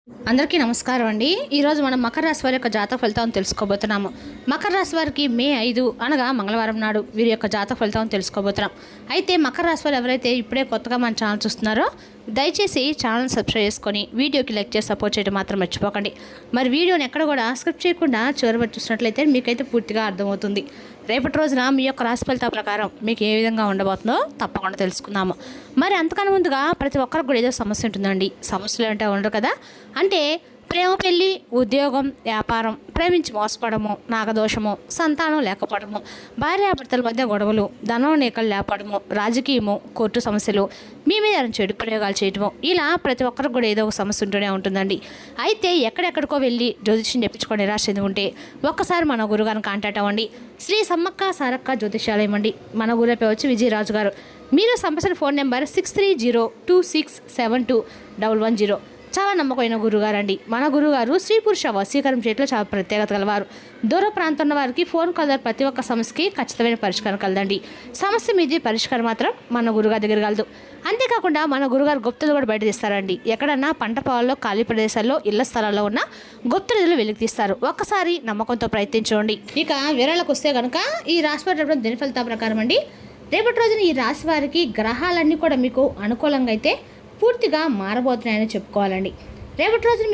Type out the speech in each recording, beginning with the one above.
అందరికీ నమస్కారం అండి. ఈరోజు మనం మకర రాశి వారి యొక్క జాతక ఫలితాలను తెలుసుకోబోతున్నాము. మకర రాశి వారికి మే 5 అనగా మంగళవారం నాడు వీరి యొక్క జాతక ఫలితాలను తెలుసుకోబోతున్నాం. అయితే మకర రాశి వారు ఎవరైతే ఇప్పుడే కొత్తగా మన ఛానల్ చూస్తున్నారో దయచేసి ఛానల్ సబ్స్క్రైబ్ చేసుకొని వీడియోకి లైక్ చేసి సపోర్ట్ చేయడం మాత్రం మర్చిపోకండి. మరి వీడియోని ఎక్కడ కూడా స్కిప్ చేయకుండా చివరి వరకు చూసినట్లయితే మీకైతే పూర్తిగా అర్థమవుతుంది. రేపటి రోజున మీ యొక్క రాశి ఫలితాల ప్రకారం మీకు ఏ విధంగా ఉండబోతుందో తప్పకుండా తెలుసుకుందాము. మరి అంతకన్నా ముందుగా ప్రతి ఒక్కరికి కూడా ఏదో సమస్య ఉంటుందండి. సమస్యలు అంటే ఉండరు కదా. అంటే ప్రేమ, పెళ్ళి, ఉద్యోగం, వ్యాపారం, ప్రేమించి మోసపడము, నాగదోషము, సంతానం లేకపోవడము, భార్యాభర్తల మధ్య గొడవలు, ధనం నీకలు లేపడము, రాజకీయము, కోర్టు సమస్యలు, మీ మీద చెడు ప్రయోగాలు చేయటము, ఇలా ప్రతి ఒక్కరికి కూడా ఏదో ఒక సమస్య ఉంటూనే ఉంటుందండి. అయితే ఎక్కడెక్కడికో వెళ్ళి జ్యోతిష్యం చెప్పించుకొని నిరాశ చెంది ఉంటే ఒక్కసారి మన గురుగారిని కాంటాక్ట్ అవ్వండి. శ్రీ సమ్మక్క సారక్క జ్యోతిష్యాలయం అండి. మన గురుపై వచ్చి విజయరాజు గారు. మీరు సంప్రదించిన ఫోన్ నెంబర్ 6302672110. చాలా నమ్మకమైన గురుగారు అండి. మన గురుగారు స్త్రీ పురుష వశీకరణ చేయట్లో చాలా ప్రత్యేకత గలవారు. దూర ప్రాంతం ఉన్న వారికి ఫోన్ కాల్ ద్వారా ప్రతి ఒక్క సమస్యకి ఖచ్చితమైన పరిష్కారం కలదండి. సమస్య మీది పరిష్కారం మాత్రం మన గురుగారి దగ్గర కలదు. అంతేకాకుండా మన గురుగారు గుప్తలు కూడా బయట తీస్తారండి. ఎక్కడన్నా పంట పొలాల్లో, ఖాళీ ప్రదేశాల్లో, ఇళ్ల స్థలాల్లో ఉన్న గుప్త నిధులు వెలికి తీస్తారు. ఒక్కసారి నమ్మకంతో ప్రయత్నించండి. ఇక వివరాలకు వస్తే కనుక ఈ రాశి వారి దిన ఫలితాల ప్రకారం అండి, రేపటి రోజున ఈ రాశి వారికి గ్రహాలన్నీ కూడా మీకు అనుకూలంగా అయితే పూర్తిగా మారబోతున్నాయని చెప్పుకోవాలండి. రేపటి రోజున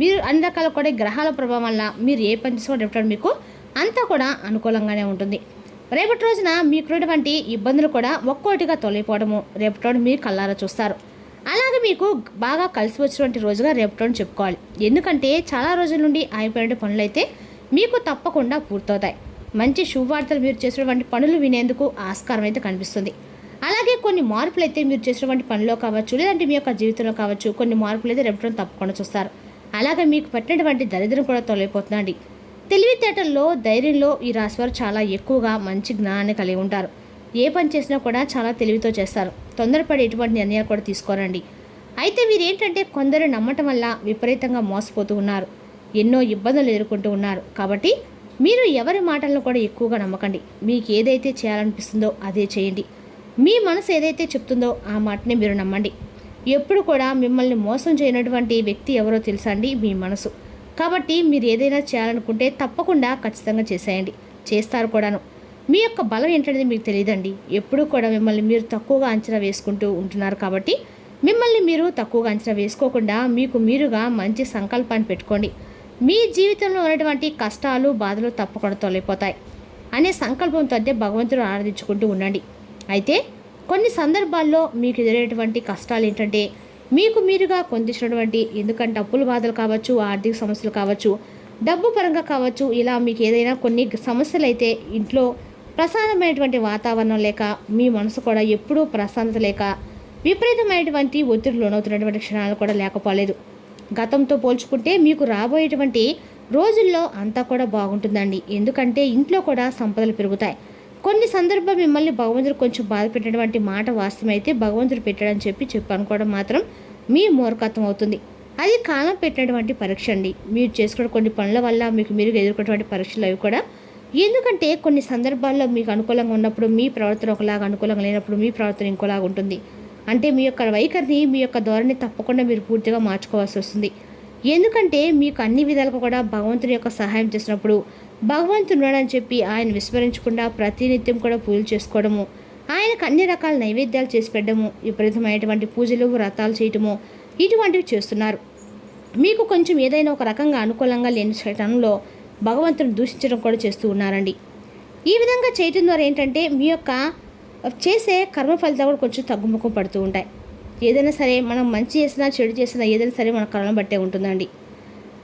మీరు అన్ని రకాల కూడా గ్రహాల ప్రభావం వల్ల మీరు ఏ పని చేసుకోవడం రేపటి మీకు అంతా కూడా అనుకూలంగానే ఉంటుంది. రేపటి రోజున మీకున్నటువంటి ఇబ్బందులు కూడా ఒక్కోటిగా తొలగిపోవడము రేపటి రోజు మీరు కళ్ళారా చూస్తారు. అలాగే మీకు బాగా కలిసి వచ్చినటువంటి రోజుగా రేపటి రోజు చెప్పుకోవాలి. ఎందుకంటే చాలా రోజుల నుండి అయిపోయిన పనులు అయితే మీకు తప్పకుండా పూర్తవుతాయి. మంచి శుభవార్తలు మీరు చేసినటువంటి పనులు వినేందుకు ఆస్కారం అయితే కనిపిస్తుంది. అలాగే కొన్ని మార్పులు అయితే మీరు చేసినటువంటి పనిలో కావచ్చు, లేదంటే మీ యొక్క జీవితంలో కావచ్చు, కొన్ని మార్పులు అయితే రేపటి తప్పకుండా చూస్తారు. అలాగే మీకు పట్టినటువంటి దరిద్రం కూడా తొలగిపోతుందండి. తెలివితేటల్లో, ధైర్యంలో ఈ రాశివారు చాలా ఎక్కువగా మంచి జ్ఞానాన్ని కలిగి ఉంటారు. ఏ పని చేసినా కూడా చాలా తెలివితో చేస్తారు. తొందరపడి ఎటువంటి నిర్ణయాలు కూడా తీసుకోరండి. అయితే మీరు ఏంటంటే కొందరు నమ్మటం వల్ల విపరీతంగా మోసపోతూ ఉన్నారు. ఎన్నో ఇబ్బందులు ఎదుర్కొంటూ ఉన్నారు. కాబట్టి మీరు ఎవరి మాటలను కూడా ఎక్కువగా నమ్మకండి. మీకు ఏదైతే చేయాలనిపిస్తుందో అదే చేయండి. మీ మనసు ఏదైతే చెప్తుందో ఆ మాటనే మీరు నమ్మండి. ఎప్పుడు కూడా మిమ్మల్ని మోసం చేయనటువంటి వ్యక్తి ఎవరో తెలుసా అండి? మీ మనసు. కాబట్టి మీరు ఏదైనా చేయాలనుకుంటే తప్పకుండా ఖచ్చితంగా చేసేయండి. చేస్తారు కూడాను. మీ యొక్క బలం ఏంటనేది మీకు తెలియదండి. ఎప్పుడు కూడా మిమ్మల్ని మీరు తక్కువగా అంచనా వేసుకుంటూ ఉంటున్నారు. కాబట్టి మిమ్మల్ని మీరు తక్కువగా అంచనా వేసుకోకుండా మీకు మీరుగా మంచి సంకల్పాన్ని పెట్టుకోండి. మీ జీవితంలో ఉన్నటువంటి కష్టాలు, బాధలు తప్పకుండా తొలగిపోతాయి అనే సంకల్పంతో అయితే భగవంతుడు ఆరాధించుకుంటూ ఉండండి. అయితే కొన్ని సందర్భాల్లో మీకు ఎదురైనటువంటి కష్టాలు ఏంటంటే మీకు మీరుగా పొందించినటువంటి, ఎందుకంటే అప్పుల బాధలు కావచ్చు, ఆర్థిక సమస్యలు కావచ్చు, డబ్బు పరంగా కావచ్చు, ఇలా మీకు ఏదైనా కొన్ని సమస్యలు అయితే ఇంట్లో ప్రశాంతమైనటువంటి వాతావరణం లేక, మీ మనసు కూడా ఎప్పుడూ ప్రశాంతత లేక, విపరీతమైనటువంటి ఒత్తిడి లోనవుతున్నటువంటి క్షణాలు కూడా లేకపోలేదు. గతంతో పోల్చుకుంటే మీకు రాబోయేటువంటి రోజుల్లో అంతా కూడా బాగుంటుందండి. ఎందుకంటే ఇంట్లో కూడా సంపదలు పెరుగుతాయి. కొన్ని సందర్భాలు మిమ్మల్ని భగవంతుడు కొంచెం బాధ పెట్టినటువంటి మాట వాస్తవమైతే భగవంతుడు పెట్టాడని చెప్పి అనుకోవడం మాత్రం మీ మూర్ఖత్వం అవుతుంది. అది కాలం పెట్టినటువంటి పరీక్ష అండి. మీరు చేసుకున్న కొన్ని పనుల వల్ల మీకు మీరు ఎదుర్కొన్నటువంటి పరీక్షలు అవి కూడా. ఎందుకంటే కొన్ని సందర్భాల్లో మీకు అనుకూలంగా ఉన్నప్పుడు మీ ప్రవర్తన ఒకలాగా, అనుకూలంగా లేనప్పుడు మీ ప్రవర్తన ఇంకోలాగా ఉంటుంది. అంటే మీ యొక్క వైఖరిని, మీ యొక్క ధోరణి తప్పకుండా మీరు పూర్తిగా మార్చుకోవాల్సి వస్తుంది. ఎందుకంటే మీకు అన్ని విధాలుగా కూడా భగవంతుని యొక్క సహాయం చేసినప్పుడు భగవంతుడు ఉన్నాడని చెప్పి ఆయన విస్మరించకుండా ప్రతినిత్యం కూడా పూజలు చేసుకోవడము, ఆయనకు అన్ని రకాల నైవేద్యాలు చేసి పెట్టడము, విపరీతమైనటువంటి పూజలు, వ్రతాలు చేయటము, ఇటువంటివి చేస్తున్నారు. మీకు కొంచెం ఏదైనా ఒక రకంగా అనుకూలంగా లేని క్షణంలో భగవంతుని దూషించడం కూడా చేస్తూ ఉన్నారండి. ఈ విధంగా చేయటం ద్వారా ఏంటంటే మీ యొక్క చేసే కర్మ ఫలితాలు కూడా కొంచెం తగ్గుముఖం పడుతూ ఉంటాయి. ఏదైనా సరే మనం మంచి చేసినా, చెడు చేసినా ఏదైనా సరే మన కర్మను బట్టే ఉంటుందండి.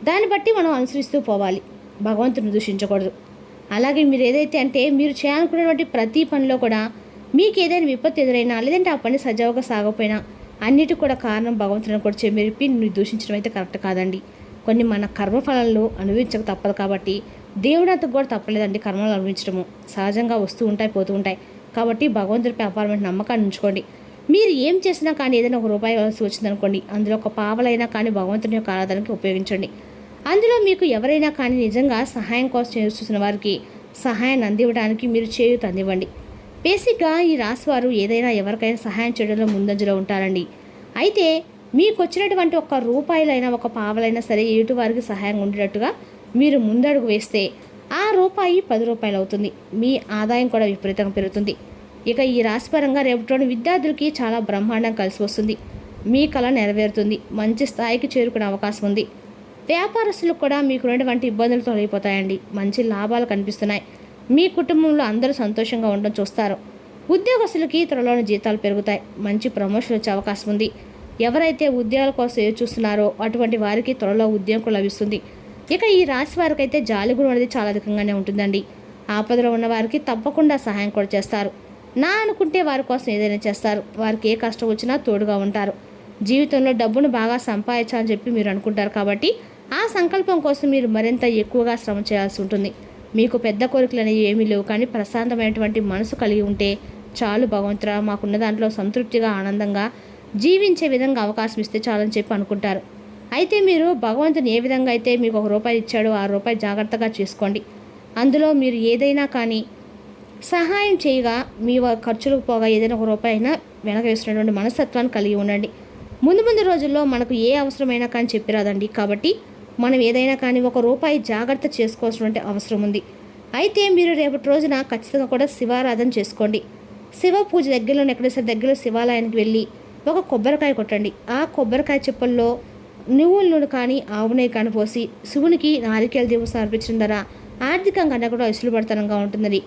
దాన్ని బట్టి మనం అనుసరిస్తూ పోవాలి. భగవంతుని దూషించకూడదు. అలాగే మీరు ఏదైతే అంటే మీరు చేయాలనుకున్నటువంటి ప్రతి పనిలో కూడా మీకు ఏదైనా విపత్తు ఎదురైనా, లేదంటే ఆ పని సజావుగా సాగపోయినా అన్నిటికీ కూడా కారణం భగవంతుని కూడా చెప్పి మీరు దూషించడం అయితే కరెక్ట్ కాదండి. కొన్ని మన కర్మఫలాలను అనుభవించక తప్పదు. కాబట్టి దేవుడంతకు కూడా తప్పలేదండి కర్మలు అనుభవించడము. సహజంగా వస్తూ ఉంటాయి, పోతూ ఉంటాయి. కాబట్టి భగవంతుడిపై అపారమైన నమ్మకాన్ని ఉంచుకోండి. మీరు ఏం చేసినా కానీ ఏదైనా ఒక రూపాయి వలసి వచ్చిందనుకోండి, అందులో ఒక పావలైనా కానీ భగవంతుని యొక్క ఆరాధనకి ఉపయోగించండి. అందులో మీకు ఎవరైనా కానీ నిజంగా సహాయం కోసం చూసిన వారికి సహాయాన్ని అందివ్వడానికి మీరు చేయూత అందివ్వండి. బేసిక్గా ఈ రాశివారు ఏదైనా ఎవరికైనా సహాయం చేయడంలో ముందంజలో ఉంటారండి. అయితే మీకు వచ్చినటువంటి ఒక్క రూపాయలైనా ఒక పావలైనా సరే ఎదుటి వారికి సహాయంగా ఉండేటట్టుగా మీరు ముందడుగు వేస్తే ఆ రూపాయి 10 రూపాయలు అవుతుంది. మీ ఆదాయం కూడా విపరీతంగా పెరుగుతుంది. ఇక ఈ రాశిపరంగా రేపటి విద్యార్థులకి చాలా బ్రహ్మాండం కలిసి వస్తుంది. మీ కళ నెరవేరుతుంది. మంచి స్థాయికి చేరుకునే అవకాశం ఉంది. వ్యాపారస్తులకు కూడా మీకున్నటువంటి ఇబ్బందులు తొలగిపోతాయండి. మంచి లాభాలు కనిపిస్తున్నాయి. మీ కుటుంబంలో అందరూ సంతోషంగా ఉండడం చూస్తారు. ఉద్యోగస్తులకి త్వరలోని జీతాలు పెరుగుతాయి. మంచి ప్రమోషన్ వచ్చే అవకాశం ఉంది. ఎవరైతే ఉద్యోగాల కోసం ఎదురు చూస్తున్నారో అటువంటి వారికి త్వరలో ఉద్యోగం లభిస్తుంది. ఇక ఈ రాశి వారికి అయితే జాలిగుణం అనేది చాలా అధికంగానే ఉంటుందండి. ఆపదలో ఉన్న వారికి తప్పకుండా సహాయం కూడా చేస్తారు. నా అనుకుంటే వారి కోసం ఏదైనా చేస్తారు. వారికి ఏ కష్టం వచ్చినా తోడుగా ఉంటారు. జీవితంలో డబ్బును బాగా సంపాదించాలని చెప్పి మీరు అనుకుంటారు కాబట్టి ఆ సంకల్పం కోసం మీరు మరింత ఎక్కువగా శ్రమ చేయాల్సి ఉంటుంది. మీకు పెద్ద కోరికలు అనేవి ఏమీ లేవు, కానీ ప్రశాంతమైనటువంటి మనసు కలిగి ఉంటే చాలు. భగవంతుడా, మాకున్న దాంట్లో సంతృప్తిగా ఆనందంగా జీవించే విధంగా అవకాశం ఇస్తే చాలని చెప్పి అనుకుంటారు. అయితే మీరు భగవంతుని ఏ విధంగా అయితే మీకు ₹1 ఇచ్చాడో ఆ రూపాయి జాగ్రత్తగా చేసుకోండి. అందులో మీరు ఏదైనా కానీ సహాయం చేయగా మీ ఖర్చులకు పోగా ఏదైనా ₹1 అయినా వెనక వేస్తున్నటువంటి మనస్తత్వాన్ని కలిగి ఉండండి. ముందు రోజుల్లో మనకు ఏ అవసరమైనా కానీ చెప్పిరాదండి. కాబట్టి మనం ఏదైనా కానీ ₹1 జాగ్రత్త చేసుకోవాల్సినటువంటి అవసరం ఉంది. అయితే మీరు రేపటి రోజున ఖచ్చితంగా కూడా శివారాధన చేసుకోండి. శివ పూజ దగ్గరలో ఎక్కడైనా దగ్గరలో శివాలయానికి వెళ్ళి ఒక కొబ్బరికాయ కొట్టండి. ఆ కొబ్బరికాయ చిప్పల్లో నువ్వుల నూనె కానీ ఆవు నెయ్యి కానీ పోసి శివునికి నారికేల దీపం సమర్పించడం ద్వారా ఆర్థికంగా కూడా వెసులుబడతనంగా ఉంటుందని,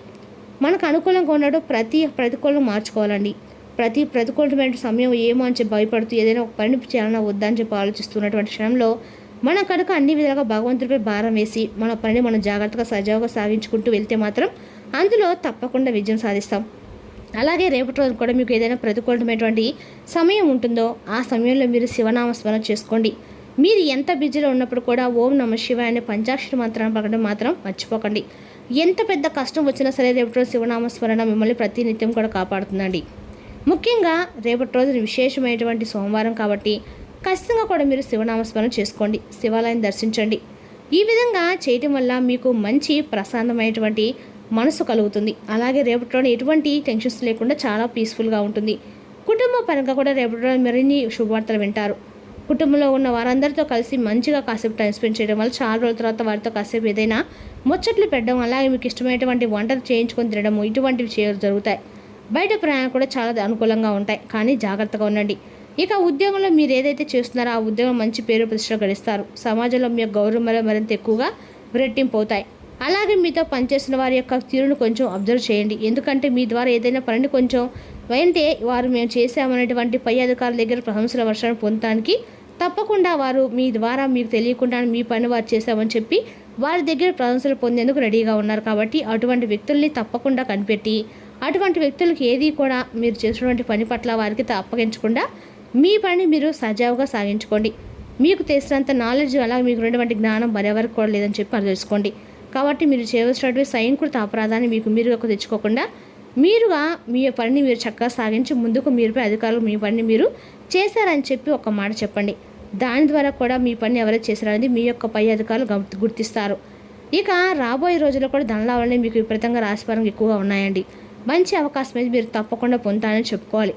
మనకు అనుకూలంగా ఉన్నాడు ప్రతి ప్రతికూలం మార్చుకోవాలండి. ప్రతి ప్రతికూలమైన సమయం ఏమో అని చెప్పి భయపడుతూ ఏదైనా ఒక పని చేయాలన్నా వద్దా అని చెప్పి ఆలోచిస్తున్నటువంటి క్షణంలో మన కనుక అన్ని విధాలుగా భగవంతుడిపై భారం వేసి మన పనిని మనం జాగ్రత్తగా సజావుగా సాగించుకుంటూ వెళ్తే మాత్రం అందులో తప్పకుండా విజయం సాధిస్తాం. అలాగే రేపటి రోజు కూడా మీకు ఏదైనా ప్రతికూలమైనటువంటి సమయం ఉంటుందో ఆ సమయంలో మీరు శివనామస్మరణ చేసుకోండి. మీరు ఎంత బిజీలో ఉన్నప్పుడు కూడా ఓం నమ శివాయ అనే పంచాక్షరి మంత్రాన్ని పలకడం మాత్రం మర్చిపోకండి. ఎంత పెద్ద కష్టం వచ్చినా సరే రేపటి రోజు శివనామస్మరణ మిమ్మల్ని ప్రతినిత్యం కూడా కాపాడుతుందండి. ముఖ్యంగా రేపటి రోజు విశేషమైనటువంటి సోమవారం కాబట్టి ఖచ్చితంగా కూడా మీరు శివనామస్మరణ చేసుకోండి. శివాలయం దర్శించండి. ఈ విధంగా చేయటం వల్ల మీకు మంచి ప్రశాంతమైనటువంటి మనసు కలుగుతుంది. అలాగే రేపటిలో ఎటువంటి టెన్షన్స్ లేకుండా చాలా పీస్ఫుల్గా ఉంటుంది. కుటుంబ పరంగా కూడా రేపటిలో మరిన్ని శుభవార్తలు వింటారు. కుటుంబంలో ఉన్న వారందరితో కలిసి మంచిగా కాసేపు టైం స్పెండ్ చేయడం వల్ల చాలా రోజుల తర్వాత వారితో కాసేపు ఏదైనా ముచ్చట్లు పెట్టడం, అలాగే మీకు ఇష్టమైనటువంటి వంటలు చేయించుకొని తినడము ఇటువంటివి జరుగుతాయి. బయట ప్రయాణాలు కూడా చాలా అనుకూలంగా ఉంటాయి, కానీ జాగ్రత్తగా ఉండండి. ఇక ఉద్యోగంలో మీరు ఏదైతే చేస్తున్నారో ఆ ఉద్యోగం మంచి పేరు ప్రతిష్ట గడిస్తారు. సమాజంలో మీ గౌరవం మరింత ఎక్కువగా రెట్టింపు అవుతాయి. అలాగే మీతో పనిచేస్తున్న వారి యొక్క తీరును కొంచెం అబ్జర్వ్ చేయండి. ఎందుకంటే మీ ద్వారా ఏదైనా పనిని కొంచెం అంటే వారు మేము చేసామనేటువంటి పై అధికారుల దగ్గర ప్రశంసల వర్షాన్ని పొందడానికి తప్పకుండా వారు మీ ద్వారా మీకు తెలియకుండా మీ పని వారు చేశామని చెప్పి వారి దగ్గర ప్రశంసలు పొందేందుకు రెడీగా ఉన్నారు. కాబట్టి అటువంటి వ్యక్తుల్ని తప్పకుండా కనిపెట్టి అటువంటి వ్యక్తులకి ఏది కూడా మీరు చేసినటువంటి పని పట్ల వారికి అప్పగించకుండా మీ పని మీరు సజావుగా సాగించుకోండి. మీకు తెలిసినంత నాలెడ్జ్ అలాగే మీకు ఉన్నటువంటి జ్ఞానం మరెవరికి కూడా లేదని చెప్పి అది తెలుసుకోండి. కాబట్టి మీరు చేయవలసినటువంటి సైనికుడితో అపరాధాన్ని మీకు మీరుగా తెచ్చుకోకుండా మీరుగా మీ పనిని మీరు చక్కగా సాగించి ముందుకు మీరుపై అధికారులు మీ పనిని మీరు చేశారని చెప్పి ఒక మాట చెప్పండి. దాని ద్వారా కూడా మీ పని ఎవరైతే చేశారనేది మీ యొక్క పై అధికారులు గుర్తిస్తారు. ఇక రాబోయే రోజుల్లో కూడా ధనలాభాలనే మీకు విపరీతంగా రాశిపరంగా ఎక్కువగా ఉన్నాయండి. మంచి అవకాశం అయితే మీరు తప్పకుండా పొందుతారని చెప్పుకోవాలి.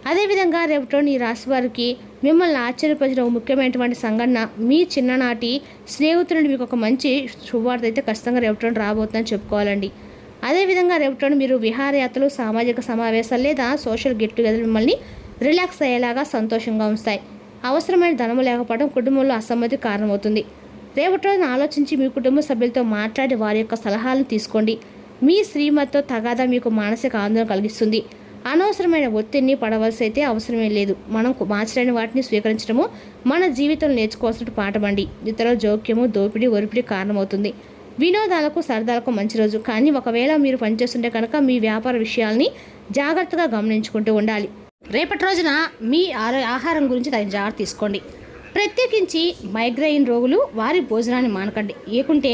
అదేవిధంగా రేపటి ఈ రాశి వారికి మిమ్మల్ని ఆశ్చర్యపరిచిన ముఖ్యమైనటువంటి సంఘటన మీ చిన్ననాటి స్నేహితులను మీకు ఒక మంచి శుభవార్త అయితే ఖచ్చితంగా రేపటి రాబోతుందని చెప్పుకోవాలండి. అదేవిధంగా రేపటి మీరు విహారయాత్రలు, సామాజిక సమావేశాలు లేదా సోషల్ గెట్ టుగెదర్ మిమ్మల్ని రిలాక్స్ అయ్యేలాగా సంతోషంగా ఉంచుతాయి. అవసరమైన ధనము లేకపోవడం కుటుంబంలో అసమ్మతి కారణమవుతుంది. రేపటి రోజున ఆలోచించి మీ కుటుంబ సభ్యులతో మాట్లాడి వారి యొక్క సలహాలను తీసుకోండి. మీ శ్రీమతితో తగాదా మీకు మానసిక ఆందోళన కలిగిస్తుంది. అనవసరమైన ఒత్తిడిని పడవలసి అయితే అవసరమే లేదు. మనం మార్చలేని వాటిని స్వీకరించడము మన జీవితంలో నేర్చుకోవాల్సిన పాఠమండి. ఇతరుల జోక్యము, దోపిడీ, ఒరిపిడి కారణమవుతుంది. వినోదాలకు, సరదాలకు మంచి రోజు. కానీ ఒకవేళ మీరు పనిచేస్తుంటే కనుక మీ వ్యాపార విషయాల్ని జాగ్రత్తగా గమనించుకుంటూ ఉండాలి. రేపటి రోజున మీ ఆహారం గురించి తగిన జాగ్రత్త తీసుకోండి. ప్రత్యేకించి మైగ్రేన్ రోగులు వారి భోజనాన్ని మానకండి. ఏకుంటే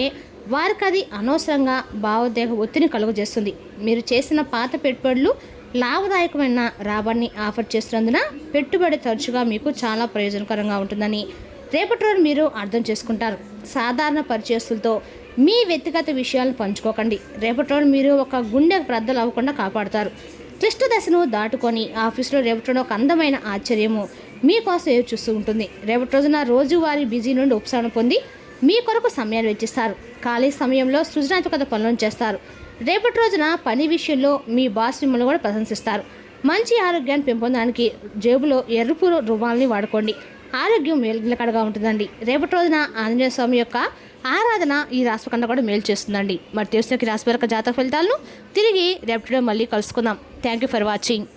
వారికి అది అనవసరంగా భావోద్వేగ ఒత్తిడిని కలుగజేస్తుంది. మీరు చేసిన పాత పెట్టుబడులు లాభదాయకమైన లాభాన్ని ఆఫర్ చేస్తున్నందున పెట్టుబడి తరచుగా మీకు చాలా ప్రయోజనకరంగా ఉంటుందని రేపటి రోజు మీరు అర్థం చేసుకుంటారు. సాధారణ పరిచయస్తులతో మీ వ్యక్తిగత విషయాలను పంచుకోకండి. రేపటి రోజు మీరు ఒక గుండె బ్రద్దలు అవ్వకుండా కాపాడుతారు. క్లిష్ట దశను దాటుకొని ఆఫీసులో రేపటి ఒక అందమైన ఆశ్చర్యము మీకోసం ఎదురు చూస్తూ ఉంటుంది. రేపటి రోజున రోజువారీ బిజీ నుండి ఉపశమనం పొంది మీ కొరకు సమయాన్ని వెచ్చిస్తారు. ఖాళీ సమయంలో సృజనాత్మకత పనులను చేస్తారు. రేపటి రోజున పని విషయంలో మీ బాస్ మిమ్మల్ని కూడా ప్రశంసిస్తారు. మంచి ఆరోగ్యాన్ని పెంపొందడానికి జేబులో ఎరుపు రుమాలని వాడుకోండి. ఆరోగ్యం నిలకడగా ఉంటుందండి. రేపటి రోజున ఆంజనేయ స్వామి యొక్క ఆరాధన ఈ రాశి కన్నా కూడా మేలు చేస్తుందండి. మరి తెలిసిన రాశి వరకు జాతక ఫలితాలను తిరిగి రేపటిలో మళ్ళీ కలుసుకుందాం. Thank you for watching.